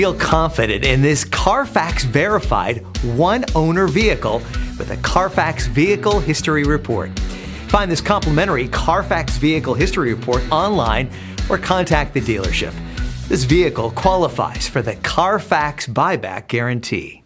Feel confident in this Carfax verified one-owner vehicle with a Carfax Vehicle History Report. Find this complimentary Carfax Vehicle History Report online or contact the dealership. This vehicle qualifies for the Carfax Buyback Guarantee.